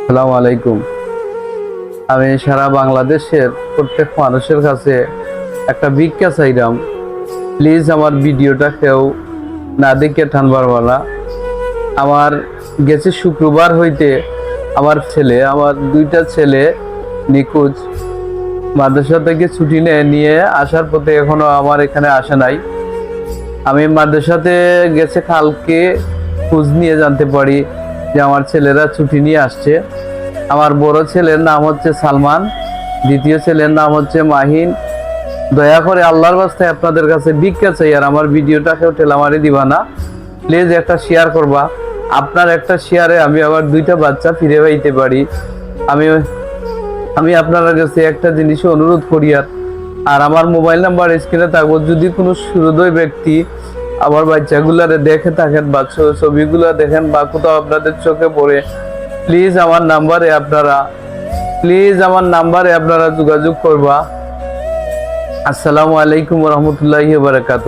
আসসালামু আলাইকুম। আমি সারা বাংলাদেশের প্রত্যেক মানুষের কাছে একটা ভিক্ষা চাইলাম। প্লিজ আমার ভিডিওটা কেউ না দেখে ঠান পারবা না। আমার গেছে শুক্রবার হইতে আমার দুইটা ছেলে নিখোঁজ। মাদ্রাসা থেকে ছুটি নিয়ে আসার পথে এখনো আমার এখানে আসে নাই। আমি মাদ্রাসাতে গেছে কালকে খোঁজ নিয়ে জানতে পারি যে আমার ছেলেরা ছুটি নিয়ে আসছে। আমার বড় ছেলের নাম হচ্ছে সালমান, দ্বিতীয় ছেলের নাম হচ্ছে মাহিন। দয়া করে আল্লাহর রাস্তায় আপনাদের কাছে ভিক্ষা চাই, আর আমার ভিডিওটা কেউ ঠেলামারি দিবা না। প্লিজ একটা শেয়ার করবা। আপনার একটা শেয়ারে আমি আবার দুইটা বাচ্চা ফিরে পাইতে পারি। আমি আমি আপনার কাছে একটা জিনিস অনুরোধ করি, আর আমার মোবাইল নাম্বার স্ক্রিনে থাকবো। যদি কোনো সুহৃদয় ব্যক্তি আমার বাচ্চাগুলারে দেখে থাকেন বা ছবিগুলো দেখেন বা কোথাও আপনাদের চোখে পড়ে, প্লিজ আমার নাম্বারে আপনারা যোগাযোগ করবা। আসসালামু আলাইকুম ওয়া রাহমাতুল্লাহি ওয়া বারাকাতুহু।